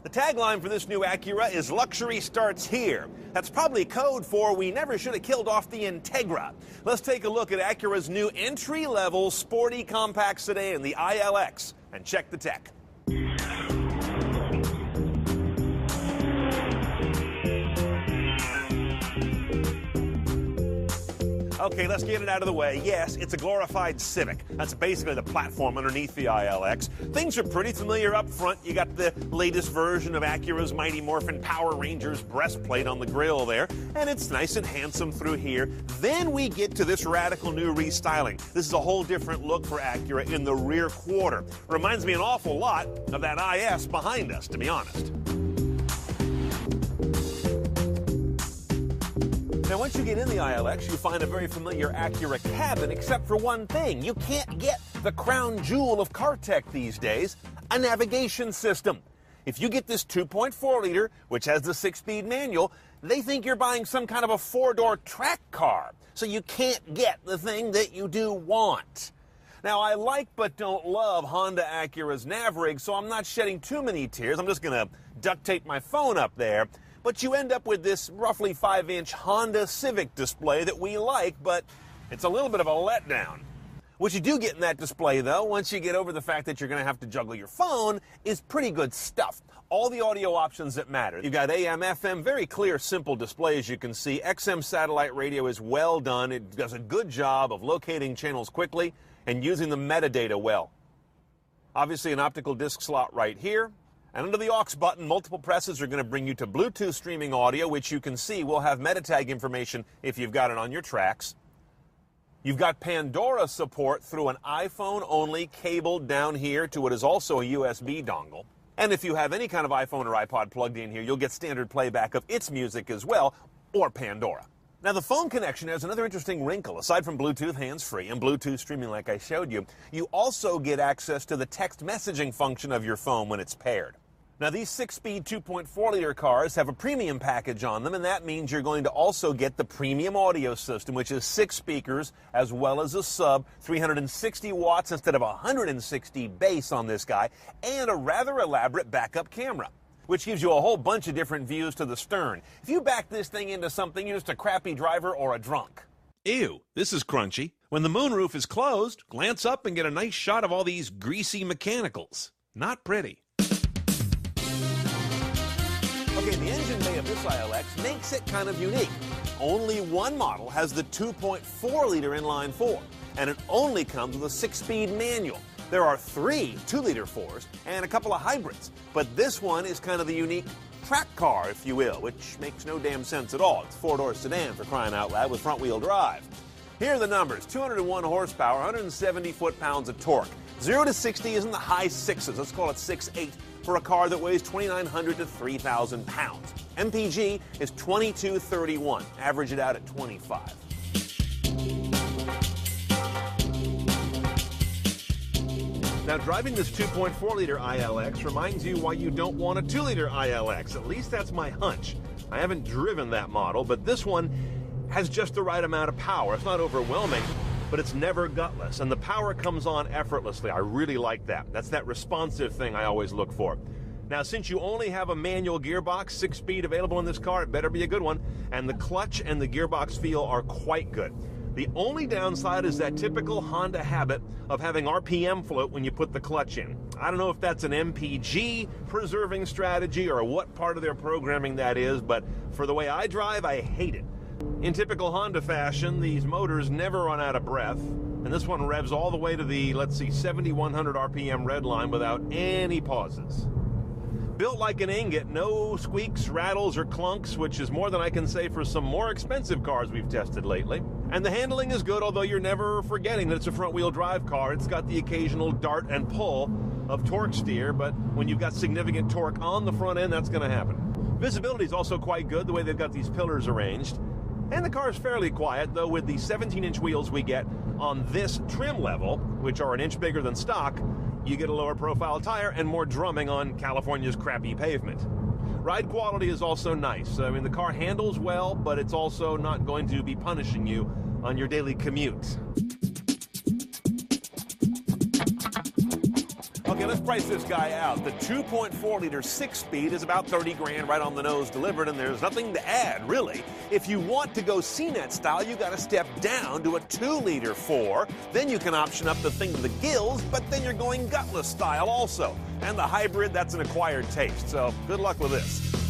The tagline for this new Acura is "Luxury starts here." That's probably code for "we never should have killed off the Integra." Let's take a look at Acura's new entry-level sporty compact sedan, the ILX, and check the tech. Okay, let's get it out of the way. Yes, it's a glorified Civic. That's basically the platform underneath the ILX. Things are pretty familiar up front. You got the latest version of Acura's Mighty Morphin Power Rangers breastplate on the grille there, and it's nice and handsome through here. Then we get to this radical new restyling. This is a whole different look for Acura in the rear quarter. Reminds me an awful lot of that IS behind us, to be honest. Now, once you get in the ILX, you find a very familiar Acura cabin, except for one thing. You can't get the crown jewel of car tech these days, a navigation system. If you get this 2.4-liter, which has the 6-speed manual, they think you're buying some kind of a 4-door track car, so you can't get the thing that you do want. Now, I like but don't love Honda Acura's nav rig, so I'm not shedding too many tears. I'm just going to duct tape my phone up there. But you end up with this roughly 5-inch Honda Civic display that we like, but it's a little bit of a letdown. What you do get in that display, though, once you get over the fact that you're going to have to juggle your phone, is pretty good stuff. All the audio options that matter. You've got AM, FM, very clear, simple display, as you can see. XM satellite radio is well done. It does a good job of locating channels quickly and using the metadata well. Obviously, an optical disc slot right here. And under the aux button, multiple presses are going to bring you to Bluetooth streaming audio, which you can see will have metatag information if you've got it on your tracks. You've got Pandora support through an iPhone-only cable down here to what is also a USB dongle. And if you have any kind of iPhone or iPod plugged in here, you'll get standard playback of its music as well, or Pandora. Now, the phone connection has another interesting wrinkle. Aside from Bluetooth hands-free and Bluetooth streaming like I showed you, you also get access to the text messaging function of your phone when it's paired. Now, these 6-speed 2.4-liter cars have a premium package on them, and that means you're going to also get the premium audio system, which is 6 speakers as well as a sub, 360 watts instead of 160 bass on this guy, and a rather elaborate backup camera, which gives you a whole bunch of different views to the stern. If you back this thing into something, you're just a crappy driver or a drunk. Ew, this is crunchy. When the moonroof is closed, glance up and get a nice shot of all these greasy mechanicals. Not pretty. Okay, the engine bay of this ILX makes it kind of unique. Only one model has the 2.4-liter inline-4, and it only comes with a 6-speed manual. There are 3 2-liter 4s and a couple of hybrids, but this one is kind of the unique track car, if you will, which makes no damn sense at all. It's a 4-door sedan, for crying out loud, with front-wheel drive. Here are the numbers: 201 horsepower, 170 foot-pounds of torque. 0 to 60 is in the high 6s. Let's call it 6.8 for a car that weighs 2,900 to 3,000 pounds. MPG is 2231. Average it out at 25. Now, driving this 2.4-liter ILX reminds you why you don't want a 2-liter ILX. At least that's my hunch. I haven't driven that model, but this one has just the right amount of power. It's not overwhelming, but it's never gutless, and the power comes on effortlessly. I really like that. That's that responsive thing I always look for. Now, since you only have a manual gearbox, 6-speed available in this car, it better be a good one, and the clutch and the gearbox feel are quite good. The only downside is that typical Honda habit of having RPM float when you put the clutch in. I don't know if that's an MPG preserving strategy or what part of their programming that is, but for the way I drive, I hate it. In typical Honda fashion, these motors never run out of breath, and this one revs all the way to the, 7,100 RPM red line without any pauses. Built like an ingot, no squeaks, rattles, or clunks, which is more than I can say for some more expensive cars we've tested lately. And the handling is good, although you're never forgetting that it's a front-wheel drive car. It's got the occasional dart and pull of torque steer, but when you've got significant torque on the front end, that's going to happen. Visibility is also quite good, the way they've got these pillars arranged. And the car is fairly quiet, though with the 17-inch wheels we get on this trim level, which are an inch bigger than stock, you get a lower profile tire and more drumming on California's crappy pavement. Ride quality is also nice. I mean, the car handles well, but it's also not going to be punishing you on your daily commute. Okay, Okay, let's price this guy out. The 2.4-liter 6-speed is about 30 grand right on the nose delivered, and there's nothing to add, really. If you want to go CNET style, you got to step down to a 2-liter 4. Then you can option up the thing to the gills, but then you're going gutless style also. And the hybrid, that's an acquired taste, so good luck with this.